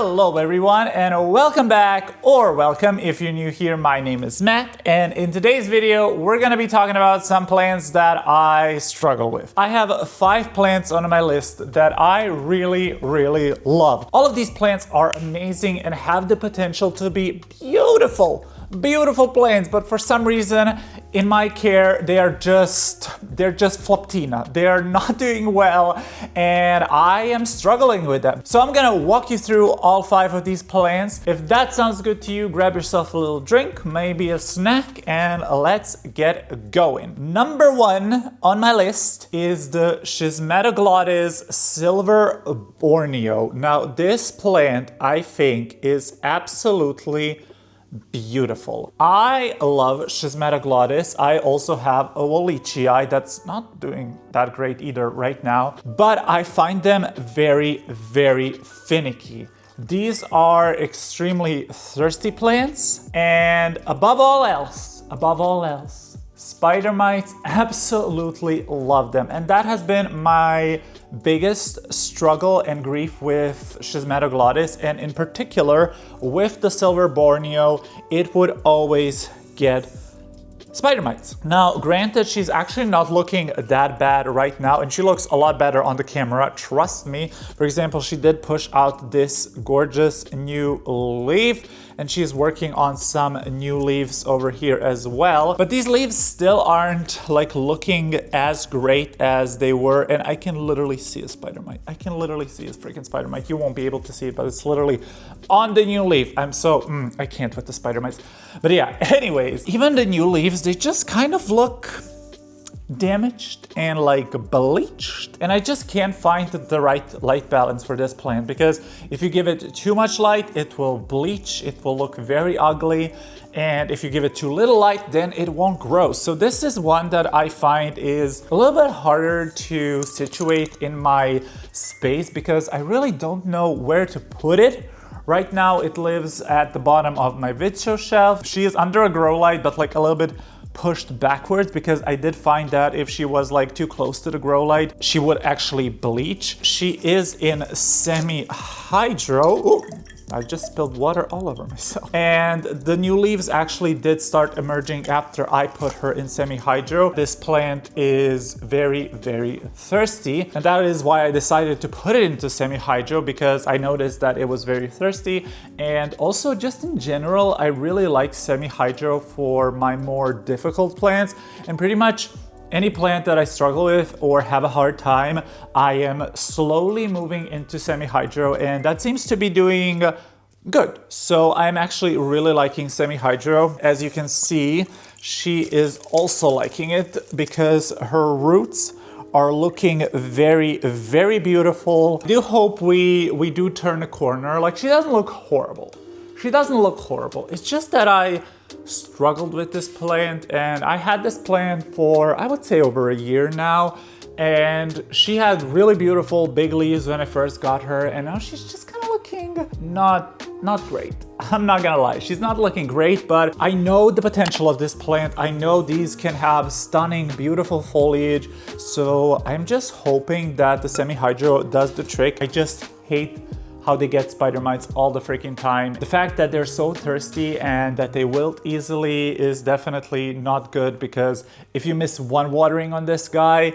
Hello everyone and welcome back, or welcome if you're new here. My name is Matt, and in today's video we're gonna be talking about some plants that I struggle with. I have 5 plants on my list that I really love. All of these plants are amazing and have the potential to be beautiful plants, but for some reason in my care they're just floptina. They are not doing well and I am struggling with them. So I'm gonna walk you through all 5 of these plants. If that sounds good to you, grab yourself a little drink, maybe a snack, and let's get going. Number 1 on my list is the schismatoglottis silver borneo. Now this plant I think is absolutely beautiful. I love schismatoglottis. I also have a warscewiczii that's not doing that great either right now, but I find them very finicky. These are extremely thirsty plants, and above all else, spider mites absolutely love them. And that has been my biggest struggle and grief with schismatoglottis, and in particular with the silver borneo, it would always get spider mites. Now, granted, she's actually not looking that bad right now, and she looks a lot better on the camera, trust me. For example, she did push out this gorgeous new leaf, and she's working on some new leaves over here as well. But these leaves still aren't like looking as great as they were, and I can literally see a spider mite. I can literally see a freaking spider mite. You won't be able to see it, but it's literally on the new leaf. I'm so, I can't with the spider mites. But yeah, anyways, even the new leaves, they just kind of look damaged and like bleached, and I just can't find the right light balance for this plant, because if you give it too much light it will bleach, it will look very ugly, and if you give it too little light then it won't grow. So this is one that I find is a little bit harder to situate in my space because I really don't know where to put it. Right now it lives at the bottom of my video shelf. She is under a grow light, but like a little bit pushed backwards, because I did find that if she was like too close to the grow light, she would actually bleach. She is in semi-hydro. Ooh, I just spilled water all over myself. And the new leaves actually did start emerging after I put her in semi-hydro. This plant is very thirsty, and that is why I decided to put it into semi-hydro, because I noticed that it was very thirsty. And also just in general, I really like semi-hydro for my more difficult plants, and pretty much any plant that I struggle with or have a hard time, I am slowly moving into semi-hydro, and that seems to be doing good. So I'm actually really liking semi-hydro. As you can see, she is also liking it because her roots are looking very beautiful. I do hope we do turn a corner. Like, she doesn't look horrible. She doesn't look horrible. It's just that I struggled with this plant, and I had this plant for, I would say, over a year now, and she had really beautiful big leaves when I first got her, and now she's just kind of looking not great. I'm not gonna lie, she's not looking great, but I know the potential of this plant. I know these can have stunning, beautiful foliage, so I'm just hoping that the semi-hydro does the trick. I just hate how they get spider mites all the freaking time. The fact that they're so thirsty and that they wilt easily is definitely not good, because if you miss one watering on this guy,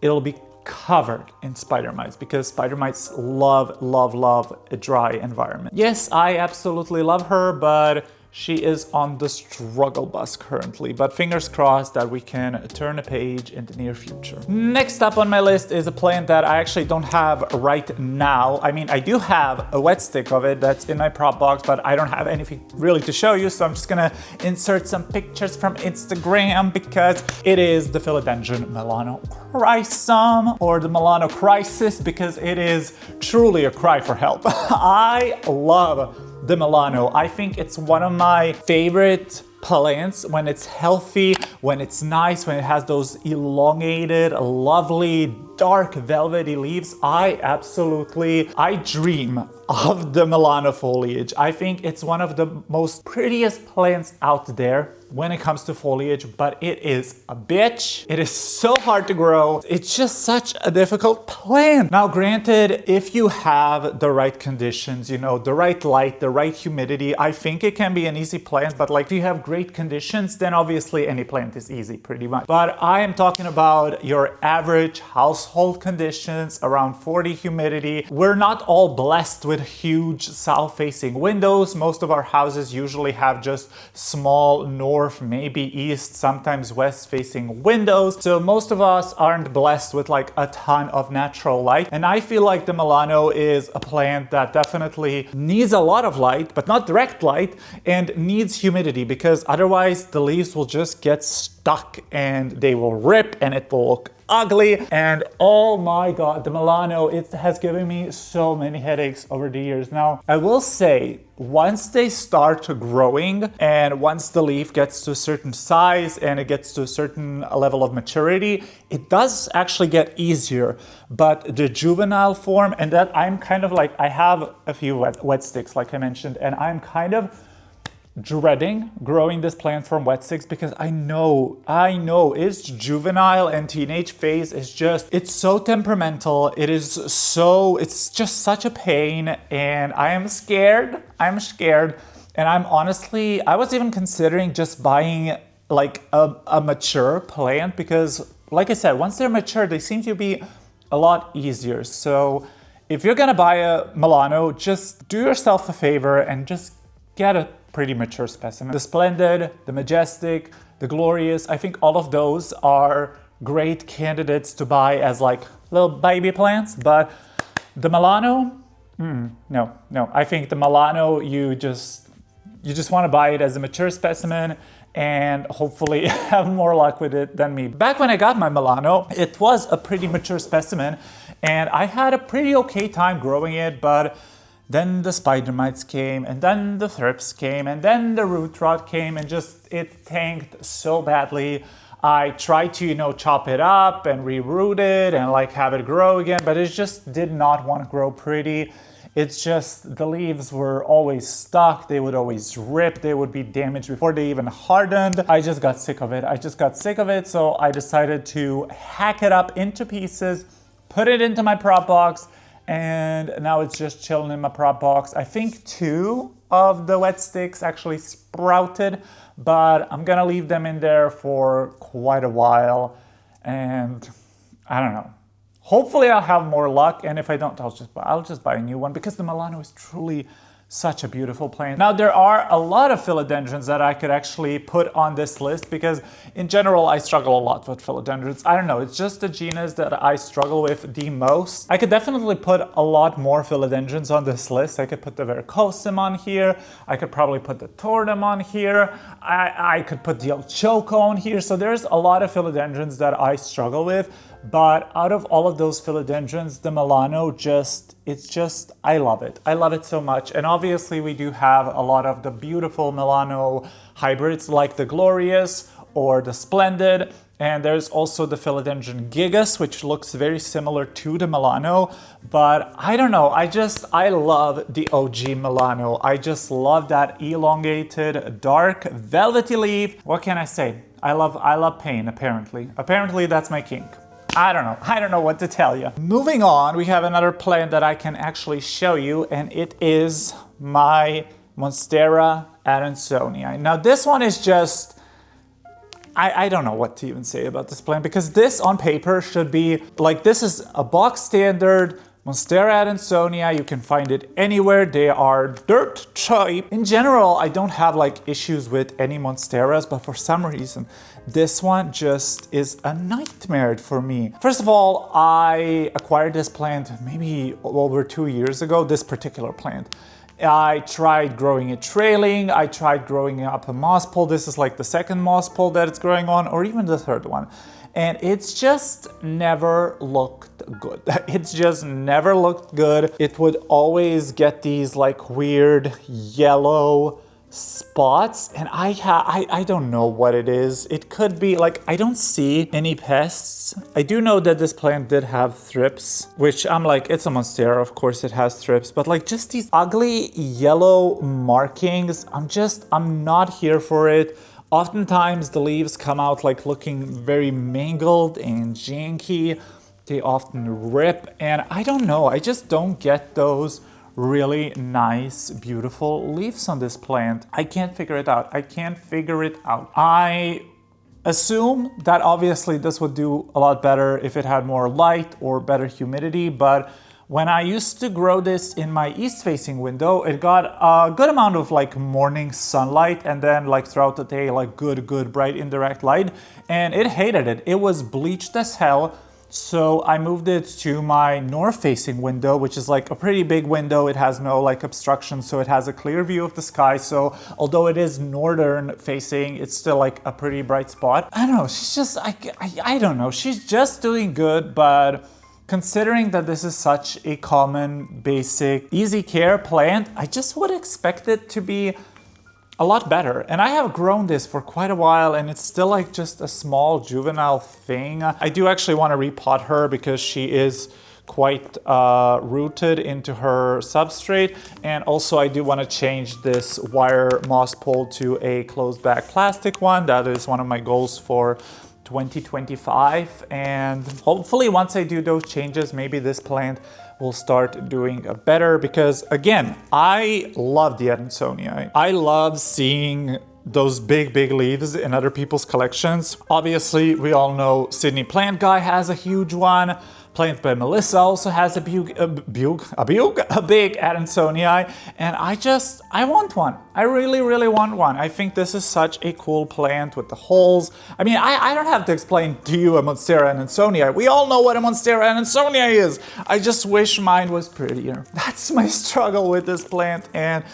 it'll be covered in spider mites, because spider mites love a dry environment. Yes, I absolutely love her, but she is on the struggle bus currently, but fingers crossed that we can turn a page in the near future. Next up on my list is a plant that I actually don't have right now. I mean, I do have a wet stick of it that's in my prop box, but I don't have anything really to show you, so I'm just gonna insert some pictures from Instagram, because it is the philodendron melanochrysum, or the melanochrysum, because it is truly a cry for help. I love the Milano. I think it's one of my favorite plants when it's healthy, when it's nice, when it has those elongated, lovely, dark, velvety leaves. I dream of the Milano foliage. I think it's one of the most prettiest plants out there. when it comes to foliage, but it is a bitch. It is so hard to grow. It's just such a difficult plant. Now, granted, if you have the right conditions, you know, the right light, the right humidity, I think it can be an easy plant, but like if you have great conditions, then obviously any plant is easy pretty much. But I am talking about your average household conditions, around 40 humidity. We're not all blessed with huge south-facing windows. Most of our houses usually have just small north, maybe east, sometimes west-facing windows. So most of us aren't blessed with like a ton of natural light. And I feel like the Milano is a plant that definitely needs a lot of light, but not direct light, and needs humidity, because otherwise the leaves will just get stuck and they will rip and it will look ugly. And oh my god, the Milano, it has given me so many headaches over the years. Now, I will say, once they start growing and once the leaf gets to a certain size and it gets to a certain level of maturity, it does actually get easier. But the juvenile form, and that I'm kind of like, I have a few wet sticks, like I mentioned, and I'm kind of dreading growing this plant from wet sticks, because I know its juvenile and teenage phase is just, it's so temperamental. It's just such a pain, and I'm scared. And I'm honestly, I was even considering just buying like a mature plant, because like I said, once they're mature, they seem to be a lot easier. So if you're gonna buy a Milano, just do yourself a favor and just get a pretty mature specimen. The Splendid, the Majestic, the Glorious, I think all of those are great candidates to buy as like little baby plants. But the Milano, no. I think the Milano, you just want to buy it as a mature specimen and hopefully have more luck with it than me. Back when I got my Milano, it was a pretty mature specimen and I had a pretty okay time growing it, but then the spider mites came, and then the thrips came, and then the root rot came, and just it tanked so badly. I tried to, chop it up and reroot it and like have it grow again, but it just did not want to grow pretty. It's just the leaves were always stuck, they would always rip, they would be damaged before they even hardened. I just got sick of it. So I decided to hack it up into pieces, put it into my prop box, and now it's just chilling in my prop box. I think 2 of the wet sticks actually sprouted, but I'm gonna leave them in there for quite a while, and I don't know. Hopefully I'll have more luck, and if I don't, I'll just buy a new one, because the Milano is truly such a beautiful plant. Now, there are a lot of philodendrons that I could actually put on this list, because in general, I struggle a lot with philodendrons. I don't know, it's just the genus that I struggle with the most. I could definitely put a lot more philodendrons on this list. I could put the verrucosum on here. I could probably put the tortum on here. I could put the elchoco on here. So there's a lot of philodendrons that I struggle with. But out of all of those philodendrons, the Milano I love it. I love it so much. And obviously we do have a lot of the beautiful Milano hybrids like the Glorious or the Splendid. And there's also the philodendron gigas, which looks very similar to the Milano. But I don't know, I love the OG Milano. I just love that elongated, dark, velvety leaf. What can I say? I love pain, apparently. Apparently that's my kink. I don't know what to tell you. Moving on, we have another plant that I can actually show you, and it is my monstera adansonii. Now this one is just, I don't know what to even say about this plant, because this on paper should be like, this is a box standard monstera adansonii. You can find it anywhere. They are dirt cheap. In general, I don't have like issues with any monsteras, but for some reason, this one just is a nightmare for me. First of all, I acquired this plant maybe over 2 years ago, this particular plant. I tried growing it trailing, I tried growing it up a moss pole. This is like the second moss pole that it's growing on, or even the third one. And it's just never looked good. It's just never looked good. It would always get these like weird yellow spots, and I don't know what it is. It could be like, I don't see any pests. I do know that this plant did have thrips, which I'm like, it's a monstera, of course it has thrips, but like just these ugly yellow markings, I'm not here for it. Oftentimes the leaves come out like looking very mangled and janky. They often rip, and I don't know, I just don't get those really nice, beautiful leaves on this plant. I can't figure it out. I can't figure it out. I assume that obviously this would do a lot better if it had more light or better humidity, but when I used to grow this in my east-facing window, it got a good amount of like morning sunlight, and then like throughout the day, like good bright indirect light, and it hated it. It was bleached as hell. So I moved it to my north-facing window, which is like a pretty big window. It has no like obstruction, so it has a clear view of the sky. So although it is northern facing, it's still like a pretty bright spot. I don't know, she's just, I don't know, she's just doing good, but considering that this is such a common, basic, easy care plant, I just would expect it to be a lot better. And I have grown this for quite a while, and it's still like just a small juvenile thing. I do actually want to repot her because she is quite rooted into her substrate. And also I do want to change this wire moss pole to a closed back plastic one. That is one of my goals for 2025, and hopefully once I do those changes, maybe this plant will start doing better, because again, I love the adansonii. I love seeing those big leaves in other people's collections. Obviously, we all know Sydney Plant Guy has a huge one. Plant by Melissa also has a big adansonii, and I want one. I really want one. I think this is such a cool plant with the holes. I mean, I don't have to explain to you a monstera adansonii. We all know what a monstera adansonii is. I just wish mine was prettier. That's my struggle with this plant, and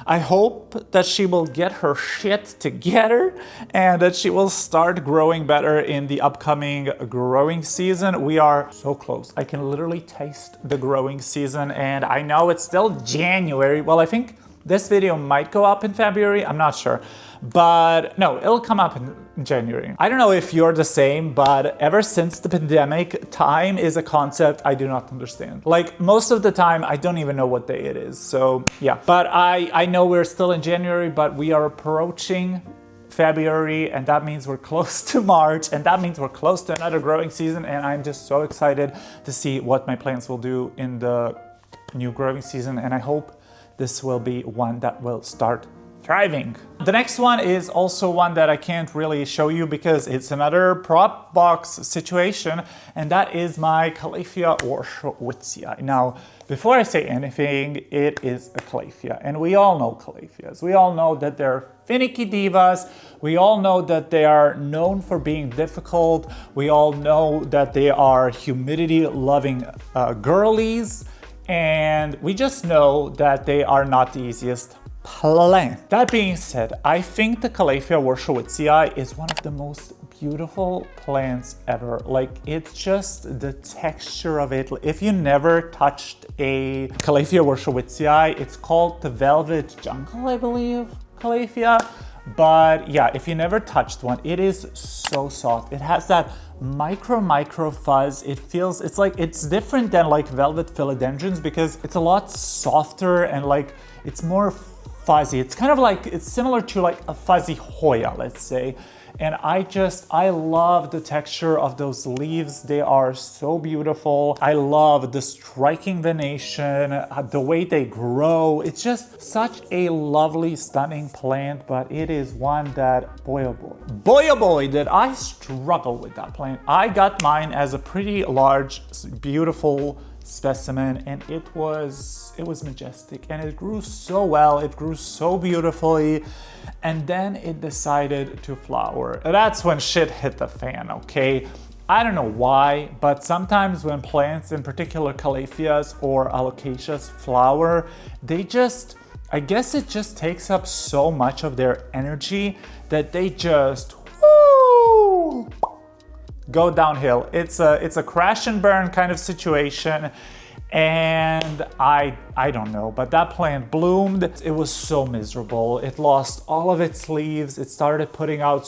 I hope that she will get her shit together and that she will start growing better in the upcoming growing season. We are so close. I can literally taste the growing season, and I know it's still January. Well, I think this video might go up in February. I'm not sure, but no, it'll come up in January. I don't know if you're the same, but ever since the pandemic, time is a concept I do not understand. Like most of the time, I don't even know what day it is. So yeah, but I know we're still in January, but we are approaching February, and that means we're close to March, and that means we're close to another growing season. And I'm just so excited to see what my plants will do in the new growing season. And I hope this will be one that will start thriving. The next one is also one that I can't really show you because it's another prop box situation, and that is my calathea warscewiczii. Now, before I say anything, it is a calathea, and we all know calatheas. We all know that they're finicky divas. We all know that they are known for being difficult. We all know that they are humidity-loving girlies. And we just know that they are not the easiest plant. That being said, I think the calathea warscewiczii is one of the most beautiful plants ever. Like, it's just the texture of it. If you never touched a calathea warscewiczii, it's called the velvet jungle, I believe, calathea. But yeah, if you never touched one, it is so soft. It has that micro fuzz. It feels, it's like, it's different than like velvet philodendrons because it's a lot softer and like it's more fuzzy. It's kind of like, it's similar to like a fuzzy Hoya, let's say. And I love the texture of those leaves. They are so beautiful. I love the striking venation, the way they grow. It's just such a lovely, stunning plant, but it is one that, boy oh boy, did I struggle with that plant. I got mine as a pretty large, beautiful specimen, and it was majestic, and it grew so well, it grew so beautifully, and then it decided to flower. That's when shit hit the fan, okay? I don't know why, but sometimes when plants, in particular calatheas or alocasias, flower, they just, I guess it just takes up so much of their energy that they just, go downhill. It's a crash and burn kind of situation. and I don't know, but that plant bloomed. It was so miserable. It lost all of its leaves. It started putting out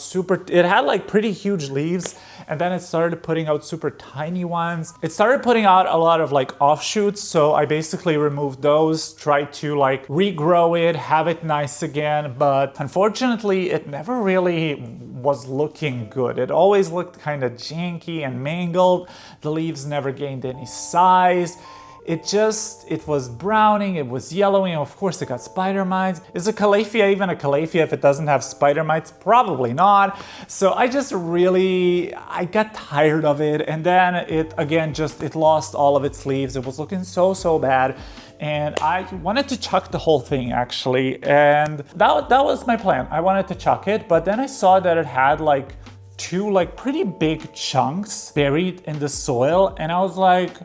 it had like pretty huge leaves, and then it started putting out super tiny ones. It started putting out a lot of like offshoots, so I basically removed those, tried to like regrow it, have it nice again, but unfortunately it never really was looking good. It always looked kind of janky and mangled. The leaves never gained any size. It was browning, it was yellowing, and of course it got spider mites. Is a calathea even a calathea if it doesn't have spider mites? Probably not. So I got tired of it, and then it lost all of its leaves. It was looking so bad, and I wanted to chuck the whole thing actually, and that was my plan. I wanted to chuck it, but then I saw that it had like two like pretty big chunks buried in the soil, and I was like,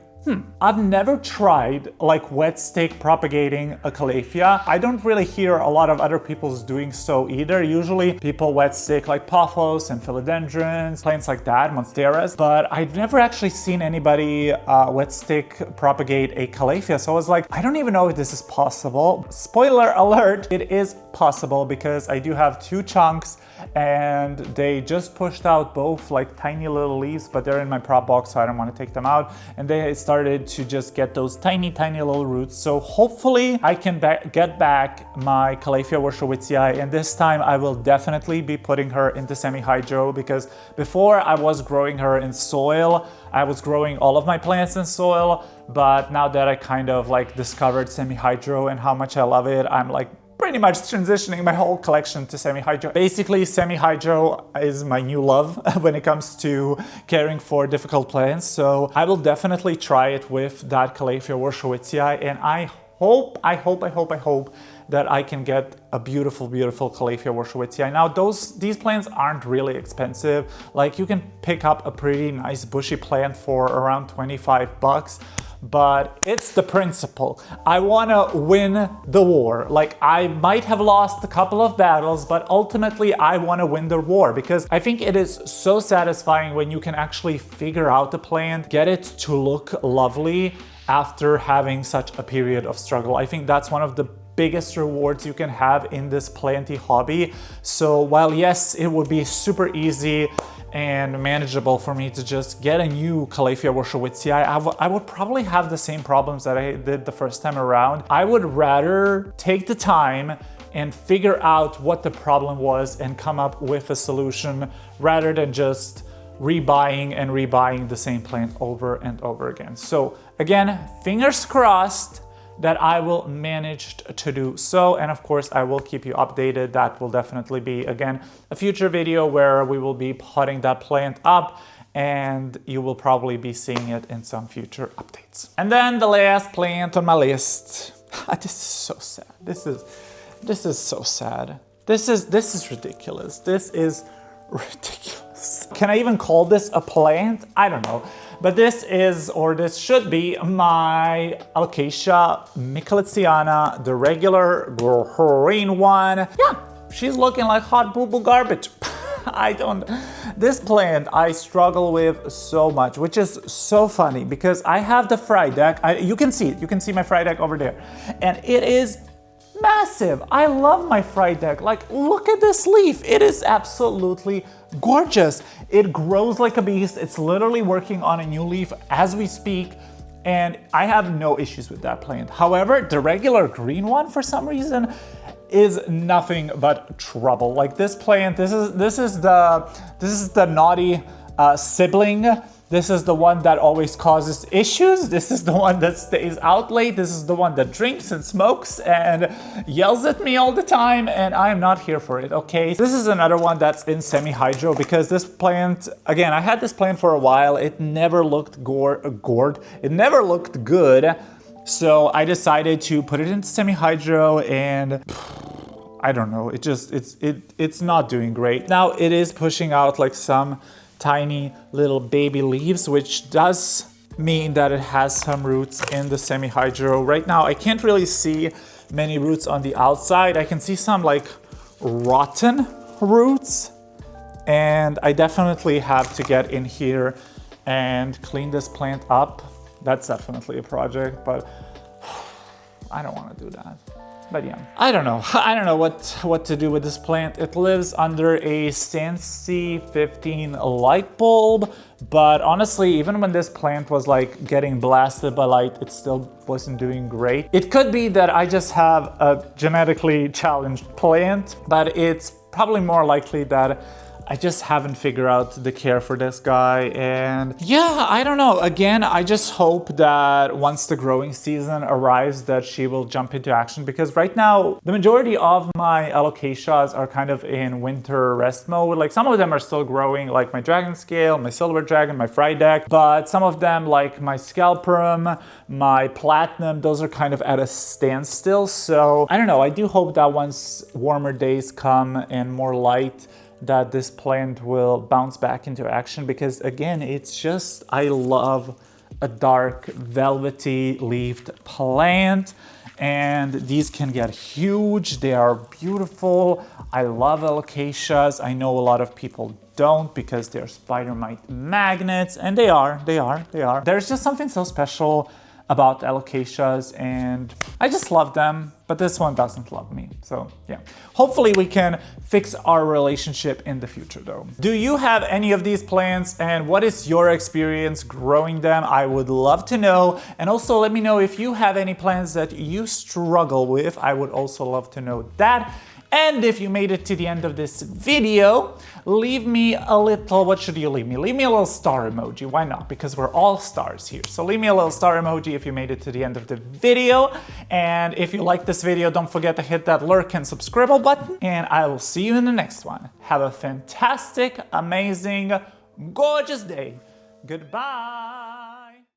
I've never tried like wet stick propagating a calathea. I don't really hear a lot of other people doing so either. Usually people wet stick like pothos and philodendrons, plants like that, monsteras, but I've never actually seen anybody wet stick propagate a calathea. So I was like, I don't even know if this is possible. Spoiler alert, it is possible because I do have two chunks and they just pushed out both like tiny little leaves, but they're in my prop box, so I don't want to take them out. And they started to just get those tiny little roots. So hopefully I can get back my calathea warscewiczii, and this time I will definitely be putting her into semi-hydro, because before I was growing her in soil. I was growing all of my plants in soil, but now that I kind of like discovered semi-hydro and how much I love it, I'm like pretty much transitioning my whole collection to semi-hydro. Basically, semi-hydro is my new love when it comes to caring for difficult plants. So I will definitely try it with that calathea warscewiczii, and I hope that I can get a beautiful calathea warscewiczii. Now these plants aren't really expensive. Like you can pick up a pretty nice bushy plant for around 25 bucks. But it's the principle. I want to win the war. Like I might have lost a couple of battles, but ultimately I want to win the war, because I think it is so satisfying when you can actually figure out the plant, get it to look lovely after having such a period of struggle. I think that's one of the biggest rewards you can have in this planty hobby. So while yes, it would be super easy and manageable for me to just get a new calathea warscewiczii, I would probably have the same problems that I did the first time around. I would rather take the time and figure out what the problem was and come up with a solution, rather than just rebuying the same plant over and over again. So again, fingers crossed that I will manage to do so, and of course I will keep you updated. That will definitely be again a future video where we will be potting that plant up, and you will probably be seeing it in some future updates. And then the last plant on my list. This is so sad. This is so sad. This is ridiculous. This is ridiculous. Can I even call this a plant? I don't know. But this should be my alocasia micholitziana, the regular green one. Yeah, she's looking like hot boo-boo garbage. This plant I struggle with so much, which is so funny because I have the fry deck. You can see my fry deck over there, and it is massive. I love my fry deck. Like, look at this leaf. It is absolutely gorgeous. It grows like a beast. It's literally working on a new leaf as we speak, and I have no issues with that plant. However, the regular green one, for some reason, is nothing but trouble. Like this plant, this is the naughty sibling. This is the one that always causes issues. This is the one that stays out late. This is the one that drinks and smokes and yells at me all the time, and I am not here for it, okay? This is another one that's in semi-hydro, because this plant, again, I had this plant for a while. It never looked it never looked good. So I decided to put it into semi-hydro, and I don't know, it's not doing great. Now it is pushing out like some tiny little baby leaves, which does mean that it has some roots in the semi-hydro. Right now I can't really see many roots on the outside. I can see some like rotten roots, and I definitely have to get in here and clean this plant up. That's definitely a project, but I don't want to do that. But yeah, I don't know. I don't know what to do with this plant. It lives under a Stancy 15 light bulb, but honestly, even when this plant was like getting blasted by light, it still wasn't doing great. It could be that I just have a genetically challenged plant, but it's probably more likely that I just haven't figured out the care for this guy. And yeah, I don't know. Again, I just hope that once the growing season arrives that she will jump into action, because right now the majority of my alocasias are kind of in winter rest mode. Like some of them are still growing, like my dragon scale, my silver dragon, my frydek, but some of them like my scalprum, my platinum, those are kind of at a standstill. So I don't know. I do hope that once warmer days come and more light, that this plant will bounce back into action, because again, it's just, I love a dark velvety leafed plant, and these can get huge. They are beautiful. I love alocasias. I know a lot of people don't because they're spider mite magnets, and they are. There's just something so special about alocasias, and I just love them, but this one doesn't love me. So yeah, hopefully we can fix our relationship in the future though. Do you have any of these plants, and what is your experience growing them? I would love to know. And also let me know if you have any plants that you struggle with. I would also love to know that. And if you made it to the end of this video, leave me a little, what should you leave me? Leave me a little star emoji, why not? Because we're all stars here. So leave me a little star emoji if you made it to the end of the video. And if you like this video, don't forget to hit that like and subscribe button. And I will see you in the next one. Have a fantastic, amazing, gorgeous day. Goodbye.